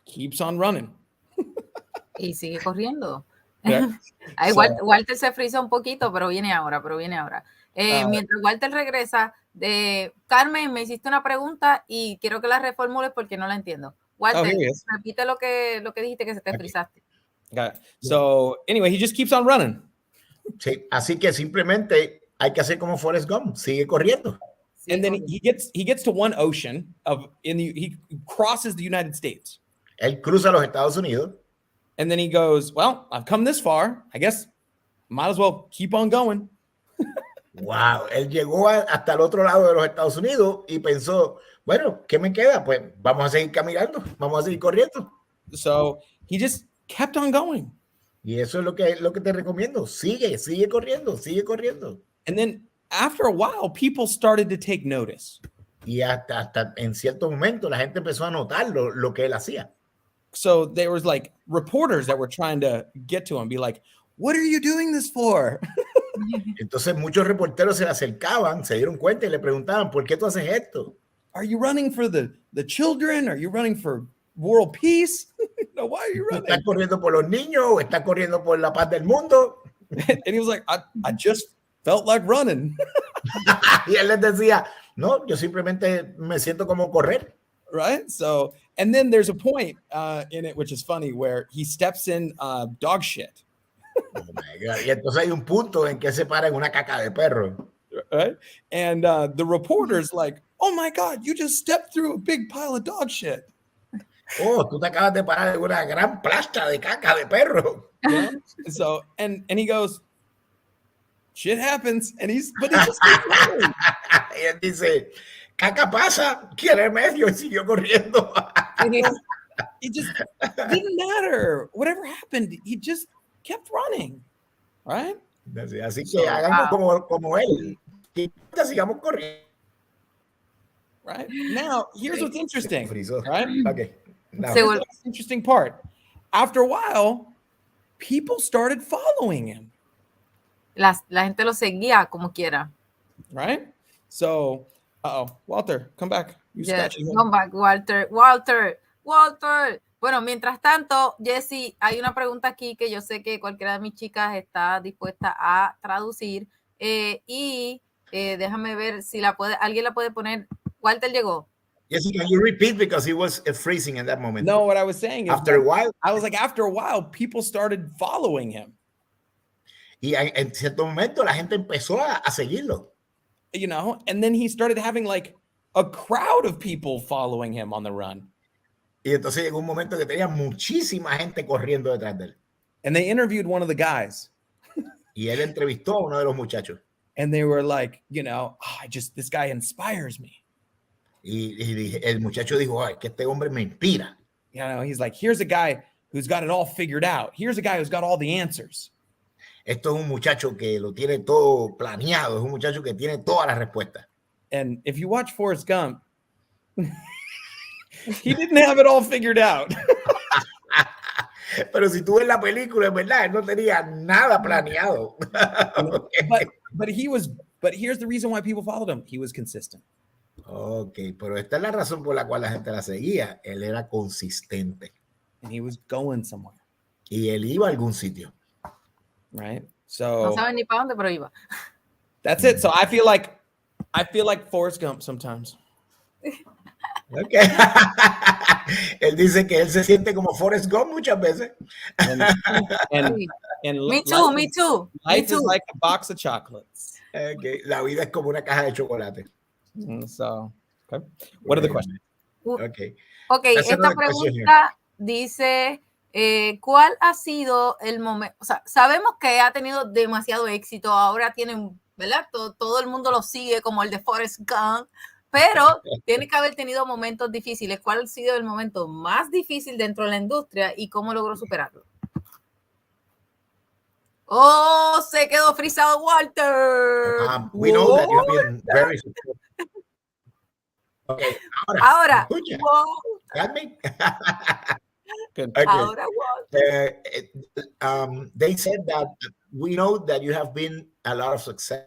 keeps on running. Y sigue corriendo. Yeah. Walter se frisa un poquito, pero viene ahora. Mientras Walter regresa, Carmen, me hiciste una pregunta y quiero que la reformules porque no la entiendo. Walter, repite lo que dijiste que se te frisaste. Got it. So, anyway, he just keeps on running. Sí, así que simplemente hay que hacer como Forrest Gump, sigue corriendo. And then he gets to one ocean he crosses the United States. Él cruza los Estados Unidos. And then he goes, well, I've come this far. I guess might as well keep on going. Wow, él llegó hasta el otro lado de los Estados Unidos y pensó, bueno, ¿qué me queda? Pues vamos a seguir caminando, vamos a seguir corriendo. So he just kept on going. Y eso es lo que te recomiendo. Sigue corriendo. And then after a while, people started to take notice. Y hasta en cierto momento la gente empezó a notar lo que él hacía. So there was like reporters that were trying to get to him, be like, what are you doing this for? Entonces muchos reporteros se le acercaban, se dieron cuenta y le preguntaban, ¿por qué tú haces esto? Are you running for the children? Are you running for world peace? No, why are you running? ¿Estás corriendo por los niños o estás corriendo por la paz del mundo? And he was like, I just felt like running. Y él les decía, no, yo simplemente me siento como correr. Right? So, and then there's a point in it, which is funny, where he steps in dog shit. Oh my God. Y entonces hay un punto en que se para en una caca de perro. Right? And the reporter's like, oh my God, you just stepped through a big pile of dog shit. Oh, tú te acabas de parar en una gran plasta de caca de perro. Yeah? So, and he goes, shit happens. And but he just keeps going. Y él dice, caca pasa, quiere medio, y siguió corriendo. It just didn't matter. Whatever happened, he just kept running. Right? Así que hagamos como él. Que sigamos corriendo. Right? Now, here's what's interesting. Right? Okay. Now. Here's the interesting part. After a while, people started following him. La gente lo seguía como quiera. Right? So, Walter, come back. Come back, Walter. Bueno, mientras tanto, Jesse, hay una pregunta aquí que yo sé que cualquiera de mis chicas está dispuesta a traducir. Déjame ver si alguien la puede poner. Walter llegó. Yes, can you repeat because he was freezing in that moment? No, what I was saying is after a while, after a while, people started following him. Y en cierto momento la gente empezó a seguirlo. You know, and then he started having like a crowd of people following him on the run. Y entonces llegó un momento que tenía muchísima gente corriendo detrás de él. And they interviewed one of the guys. Y él entrevistó a uno de los muchachos. And they were like, you know, this guy inspires me. Y el muchacho dijo, ay, que este hombre me inspira. You know, he's like, here's a guy who's got it all figured out. Here's a guy who's got all the answers. Esto es un muchacho que lo tiene todo planeado. Es un muchacho que tiene todas las respuestas. And if you watch Forrest Gump, he didn't have it all figured out. Pero si tú ves la película, es verdad, él no tenía nada planeado. But here's the reason why people followed him. He was consistent. Ok, pero esta es la razón por la cual la gente la seguía. Él era consistente. And he was going somewhere. Y él iba a algún sitio. Right? So no sabe ni para dónde, pero iba. That's it. So I feel like Forrest Gump sometimes. Okay. Él dice que él se siente como Forrest Gump muchas veces. And me too. Life is like a box of chocolates. Okay. La vida es como una caja de chocolate. So, okay. What are the questions? Okay. Esta pregunta dice, ¿cuál ha sido el momento? O sea, sabemos que ha tenido demasiado éxito, ahora tienen, ¿verdad? Todo el mundo lo sigue como el de Forrest Gump, pero tiene que haber tenido momentos difíciles. ¿Cuál ha sido el momento más difícil dentro de la industria y cómo logró superarlo? Oh, se quedó frisado Walter. We know that you've been very successful. Okay. Ahora Got me? Good. Okay. Ahora they said that we know that you have been a lot of success,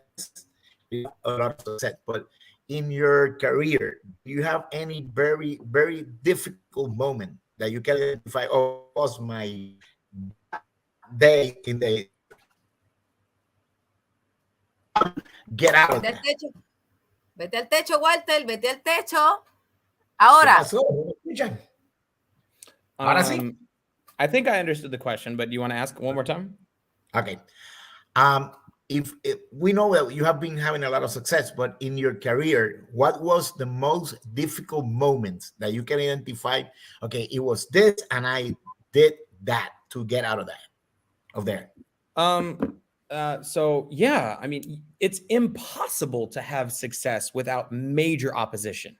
but in your career, do you have any very, very difficult moment that you can identify? Oh, was my day in the get out of there. Vete al techo, Walter, vete al techo. Ahora. I think I understood the question, but do you want to ask one more time? Okay. If we know that you have been having a lot of success, but in your career, what was the most difficult moments that you can identify? Okay, it was this, and I did that to get out of there. So yeah, I mean, it's impossible to have success without major opposition.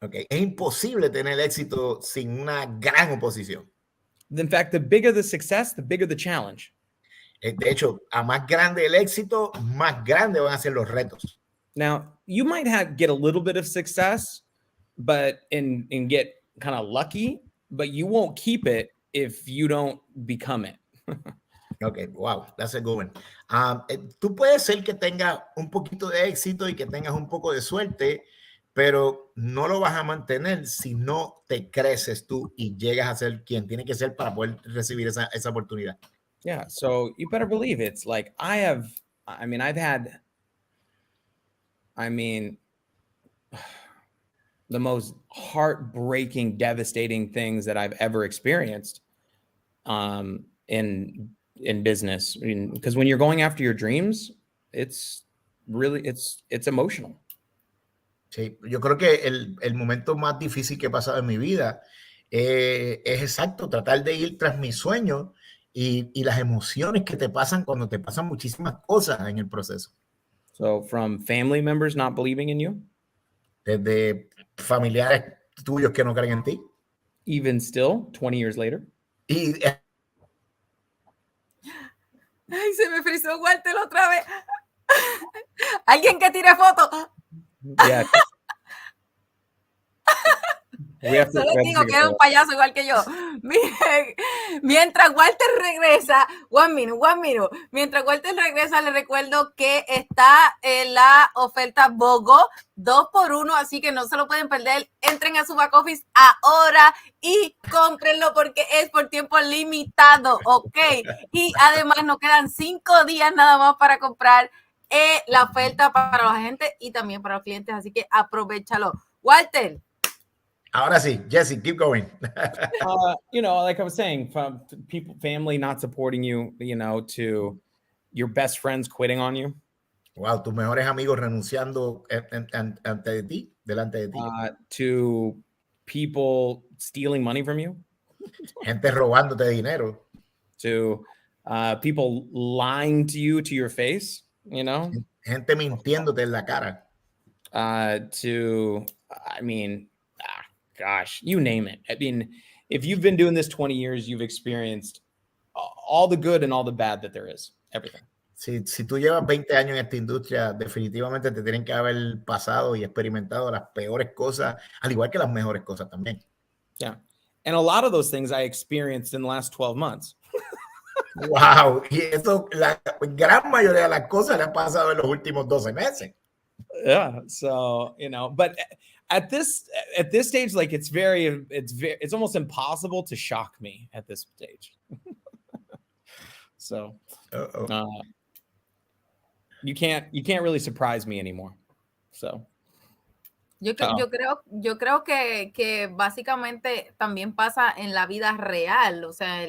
Okay, es imposible tener éxito sin una gran oposición. In fact, the bigger the success, the bigger the challenge. De hecho, a más grande el éxito, más grande van a ser los retos. Now, you might get a little bit of success, but and get kind of lucky, but you won't keep it if you don't become it. Ok, wow, that's a good one. Tú puedes ser que tengas un poquito de éxito y que tengas un poco de suerte, pero no lo vas a mantener si no te creces tú y llegas a ser quien tiene que ser para poder recibir esa oportunidad. Yeah. So you better believe it's like I've had, the most heartbreaking, devastating things that I've ever experienced in business. Because when you're going after your dreams, it's really it's emotional. Sí, yo creo que el momento más difícil que he pasado en mi vida es exacto, tratar de ir tras mis sueños y las emociones que te pasan cuando te pasan muchísimas cosas en el proceso. So from family members not believing in you, Desde familiares tuyos que no creen en ti. even still 20 years later. Y Ay, se me frizó Walter otra vez. Alguien que tire foto. Yeah. Solo digo que era un payaso igual que yo. Miren, mientras Walter regresa, one minute. Mientras Walter regresa, les recuerdo que está en la oferta BOGO 2x1, así que no se lo pueden perder. Entren a su back office ahora y cómprenlo porque es por tiempo limitado, ¿ok? Y además nos quedan 5 días nada más para comprar la oferta para los agentes y también para los clientes, así que aprovechalo. Walter. ahora sí, Jesse, keep going. Like I was saying, from people, family not supporting you, to your best friends quitting on you. Wow, tus mejores amigos renunciando ante de ti, delante de ti. To people stealing money from you. Gente robándote dinero. To people lying to you to your face, Gente mintiéndote en la cara. Gosh, you name it. I mean, if you've been doing this 20 years, you've experienced all the good and all the bad that there is, everything. Si tú llevas 20 años en esta industria, definitivamente te tienen que haber pasado y experimentado las peores cosas, al igual que las mejores cosas también. Yeah. And a lot of those things I experienced in the last 12 months. Wow. Y eso, la gran mayoría de las cosas le han pasado en los últimos 12 meses. Yeah. So, but at this stage, like it's almost impossible to shock me at this stage. So you can't really surprise me anymore. So yo creo que básicamente también pasa en la vida real. O sea,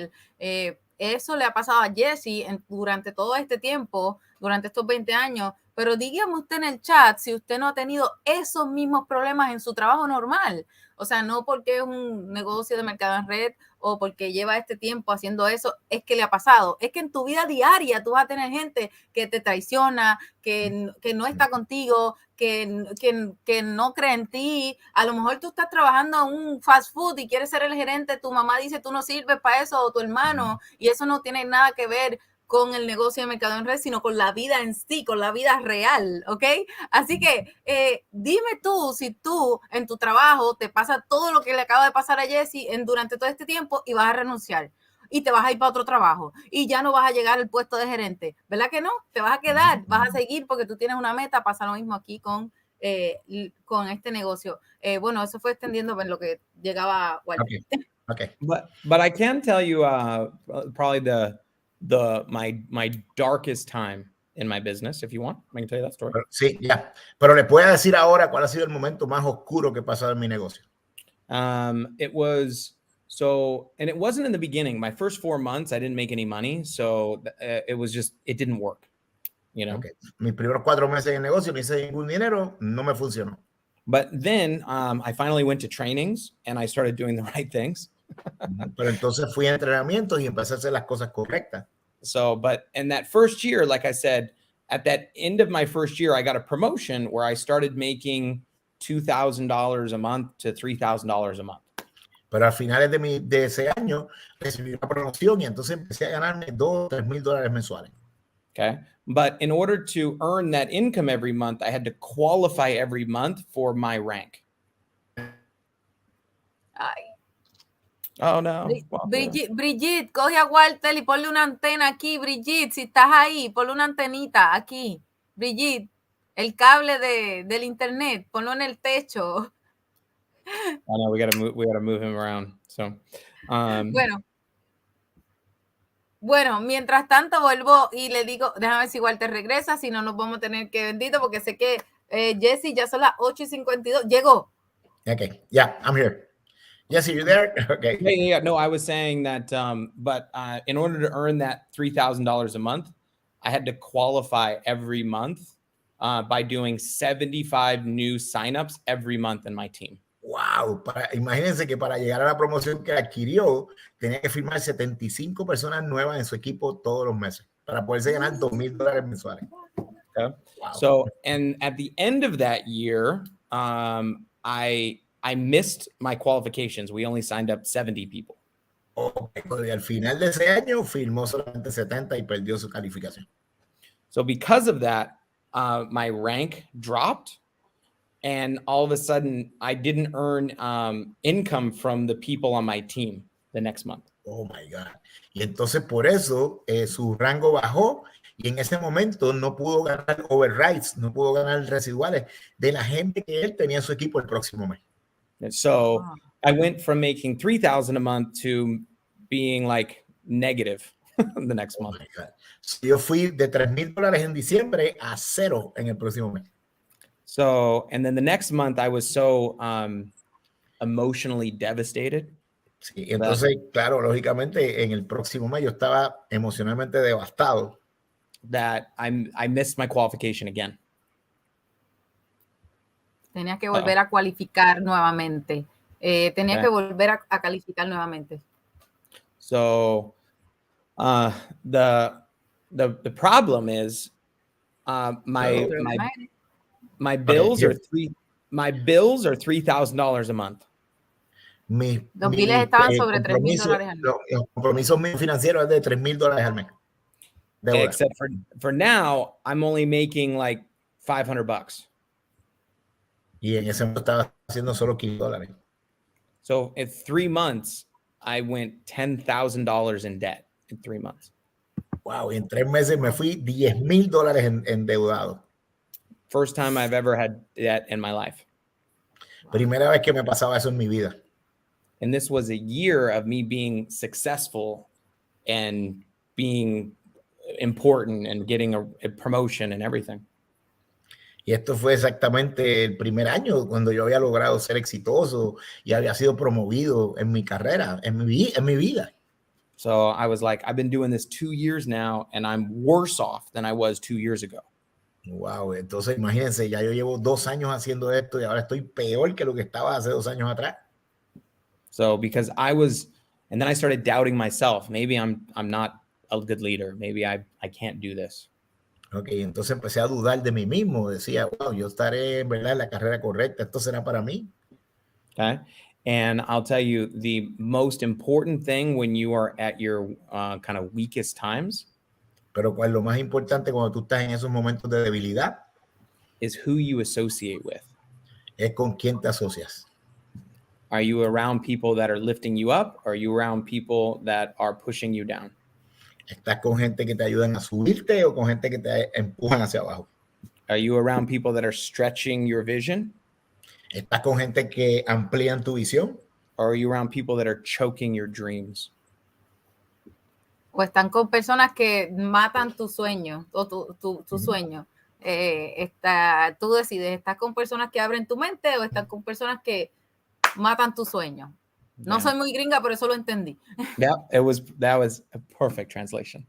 eso le ha pasado a Jesse durante todo este tiempo, durante estos 20 años. Pero dígame usted en el chat si usted no ha tenido esos mismos problemas en su trabajo normal. O sea, no porque es un negocio de mercado en red o porque lleva este tiempo haciendo eso, es que le ha pasado. Es que en tu vida diaria tú vas a tener gente que te traiciona, que no está contigo, que no cree en ti. A lo mejor tú estás trabajando en un fast food y quieres ser el gerente, tu mamá dice tú no sirves para eso, o tu hermano, y eso no tiene nada que ver con el negocio de mercado en red, sino con la vida en sí, con la vida real, ¿ok? Así que dime tú si tú en tu trabajo te pasa todo lo que le acaba de pasar a Jesse durante todo este tiempo y vas a renunciar y te vas a ir para otro trabajo y ya no vas a llegar al puesto de gerente, ¿verdad que no? Te vas a quedar, vas a seguir porque tú tienes una meta. Pasa lo mismo aquí con este negocio. Bueno, eso fue extendiendo en lo que llegaba Walter. Okay. But I can tell you probably my darkest time in my business, if you want. I can tell you that story. Sí, ya. Pero le puedo decir ahora cuál ha sido el momento más oscuro que he pasado en mi negocio. It wasn't in the beginning. My first 4 months, I didn't make any money. So it didn't work. Okay. Mis primeros 4 meses en el negocio no hice ningún dinero, no me funcionó. But then I finally went to trainings and I started doing the right things. Pero entonces fui a entrenamientos y empecé a hacer las cosas correctas. So, but in that first year, like I said, at that end of my first year, I got a promotion where I started making $2,000 a month to $3,000 a month. Pero a finales de ese año recibí una promoción y entonces empecé a ganarme $2,000 a $3,000 mensuales. Okay. But in order to earn that income every month, I had to qualify every month for my rank. Ay. Oh no. Brigitte, coge a Walter y ponle una antena aquí, Brigitte, si estás ahí, ponle una antenita aquí. Brigitte, el cable del internet, ponlo en el techo. I know we gotta move him around. So Bueno, mientras tanto vuelvo y le digo, déjame ver si Walter regresa, si no nos vamos a tener que bendito, porque sé que Jesse ya son las 8:52. Llegó. Okay, yeah, I'm here. Jesse, you there? Okay. yeah. No, I was saying that, but in order to earn that $3,000 a month, I had to qualify every month by doing 75 new signups every month in my team. Wow, imagínense que para llegar a la promoción que adquirió, tenía que firmar 75 personas nuevas en su equipo todos los meses para poderse ganar $2,000 mensuales. Okay. Wow. So, and at the end of that year, I missed my qualifications. We only signed up 70 people. Okay. Y al final de ese año firmó solamente 70 y perdió su calificación. So because of that, my rank dropped. And all of a sudden, I didn't earn income from the people on my team the next month. Oh my God. Y entonces por eso su rango bajó y en ese momento no pudo ganar overrides, no pudo ganar residuales de la gente que él tenía en su equipo el próximo mes. And so I went from making $3,000 a month to being like negative the next month. My God. So yo fui de $3,000 en diciembre a 0 en el próximo mes. So, and then the next month I was so emotionally devastated. Sí, entonces, claro, lógicamente, en el próximo mes yo estaba emocionalmente devastado. That I missed my qualification again. Tenía que volver a cualificar nuevamente. Tenía que volver a calificar nuevamente. So, the problem is, my bills are $3,000 a month. Los biles estaban sobre $3,000 al mes. Los compromisos financieros es de $3,000 al mes. Except for now, I'm only making like $500. Y en ese momento estaba haciendo solo $15. So in 3 months, I went $10,000 in debt in 3 months. Wow, y en 3 meses me fui $10,000 endeudado. First time I've ever had debt in my life. Primera vez que me pasaba eso en mi vida. And this was a year of me being successful and being important and getting a promotion and everything. Y esto fue exactamente el primer año cuando yo había logrado ser exitoso y había sido promovido en mi carrera, en mi vida. So I was like, I've been doing this 2 years now and I'm worse off than I was 2 years ago. Wow, entonces imagínense, ya yo llevo 2 años haciendo esto y ahora estoy peor que lo que estaba hace 2 años atrás. So because and then I started doubting myself. Maybe I'm not a good leader. Maybe I can't do this. Okay, entonces empecé a dudar de mí mismo. Decía, wow, yo estaré, ¿verdad?, en la carrera correcta. ¿Esto será para mí? Okay. And I'll tell you, the most important thing when you are at your kind of weakest times. Pero ¿cuál es lo más importante cuando tú estás en esos momentos de debilidad? Is who you associate with. Es con quién te asocias. Are you around people that are lifting you up? Or are you around people that are pushing you down? ¿Estás con gente que te ayudan a subirte o con gente que te empujan hacia abajo? Are you around people that are stretching your vision? ¿Estás con gente que amplían tu visión? Or are you around people that are choking your dreams? O están con personas que matan tu sueño o tu sueño. Tú decides, ¿estás con personas que abren tu mente o estás con personas que matan tu sueño? No soy muy gringa, pero eso lo entendí. Yeah, that was a perfect translation.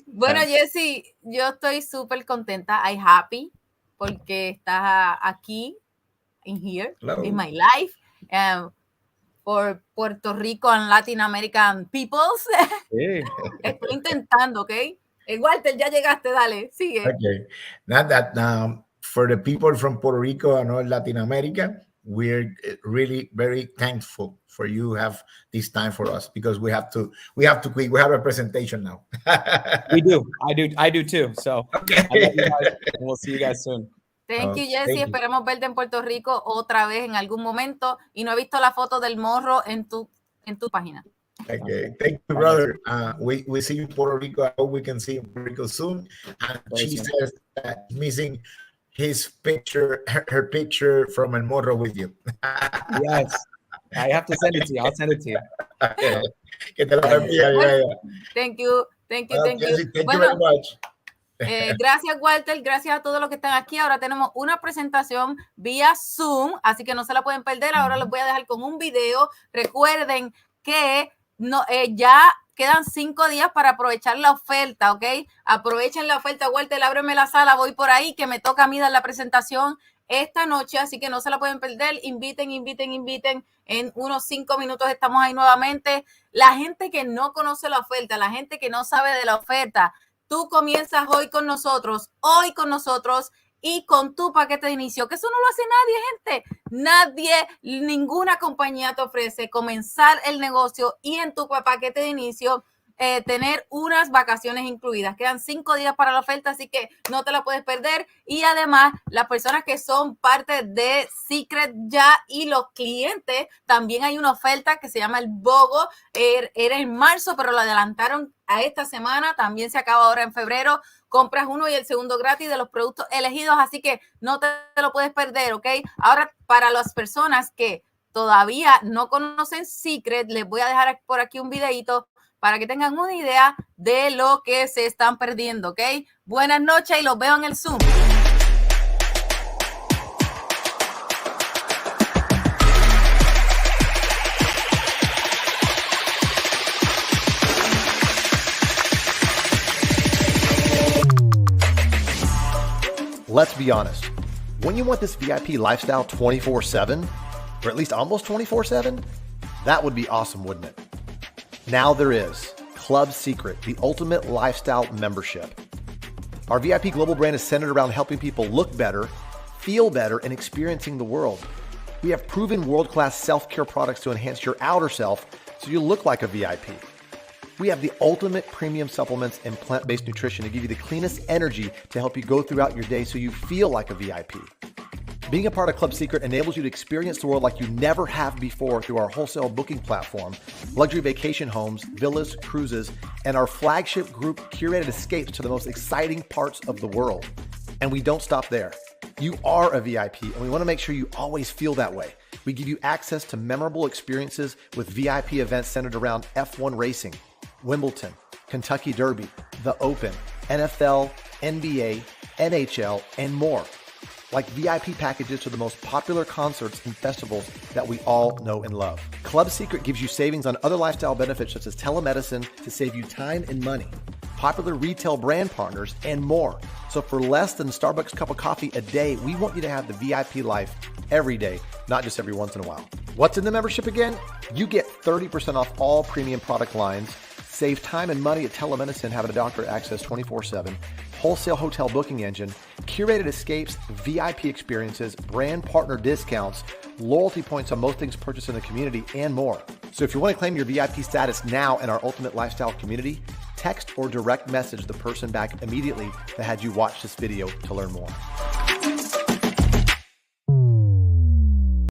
Bueno, Jesse, yo estoy súper contenta. I'm happy porque estás aquí, here, in my life, for Puerto Rico and Latin American peoples. Sí. Estoy intentando, ¿ok? Walter, ya llegaste, dale, sigue. Okay. Not that for the people from Puerto Rico and all Latin America, we're really very thankful for you have this time for us because we have to quit. We have a presentation now. We do. I do too. So okay. I love you guys, and we'll see you guys soon. Thank you, Jesse. Thank you. Esperemos verte en Puerto Rico otra vez en algún momento. Y no he visto la foto del morro en tu página. Okay, thank you, brother. We see you in Puerto Rico. I hope we can see you in Puerto Rico soon. And she says that missing his picture, her picture from El Morro with you. Yes, I have to send it to you. I'll send it to you. Okay. Que te lo envíe. Thank you. Jesse, thank you Bueno, very much. Gracias, Walter. Gracias a todos los que están aquí. Ahora tenemos una presentación vía Zoom, así que no se la pueden perder. Ahora los voy a dejar con un video. Recuerden que ya quedan 5 días para aprovechar la oferta, ¿ok? Aprovechen la oferta. Walter, ábreme la sala. Voy por ahí, que me toca a mí dar la presentación esta noche, así que no se la pueden perder. Inviten. En unos 5 minutos estamos ahí nuevamente. La gente que no conoce la oferta, la gente que no sabe de la oferta, tú comienzas hoy con nosotros y con tu paquete de inicio, que eso no lo hace nadie, gente. Nadie, ninguna compañía te ofrece comenzar el negocio y en tu paquete de inicio tener unas vacaciones incluidas. Quedan 5 días para la oferta, así que no te la puedes perder. Y además, las personas que son parte de Seacret ya y los clientes, también hay una oferta que se llama el BOGO. Era en marzo, pero lo adelantaron a esta semana. También se acaba ahora en febrero. Compras uno y el segundo gratis de los productos elegidos, así que no te lo puedes perder, ¿ok? Ahora, para las personas que todavía no conocen Seacret, les voy a dejar por aquí un videito para que tengan una idea de lo que se están perdiendo, ¿ok? Buenas noches y los veo en el Zoom. Let's be honest. When you want this VIP lifestyle 24/7, or at least almost 24/7, that would be awesome, wouldn't it? Now there is Club Seacret, the ultimate lifestyle membership. Our VIP global brand is centered around helping people look better, feel better, and experiencing the world. We have proven world-class self-care products to enhance your outer self so you look like a VIP. We have the ultimate premium supplements and plant-based nutrition to give you the cleanest energy to help you go throughout your day so you feel like a VIP. Being a part of Club Seacret enables you to experience the world like you never have before through our wholesale booking platform, luxury vacation homes, villas, cruises, and our flagship group curated escapes to the most exciting parts of the world. And we don't stop there. You are a VIP, and we want to make sure you always feel that way. We give you access to memorable experiences with VIP events centered around F1 racing, Wimbledon, Kentucky Derby, the Open, NFL, NBA, NHL, and more. Like VIP packages to the most popular concerts and festivals that we all know and love. Club Seacret gives you savings on other lifestyle benefits such as telemedicine to save you time and money, popular retail brand partners, and more. So for less than Starbucks cup of coffee a day, we want you to have the VIP life every day, not just every once in a while. What's in the membership again? You get 30% off all premium product lines, save time and money at telemedicine, having a doctor access 24/7, wholesale hotel booking engine, curated escapes, VIP experiences, brand partner discounts, loyalty points on most things purchased in the community, and more. So if you want to claim your VIP status now in our ultimate lifestyle community, text or direct message the person back immediately that had you watch this video to learn more.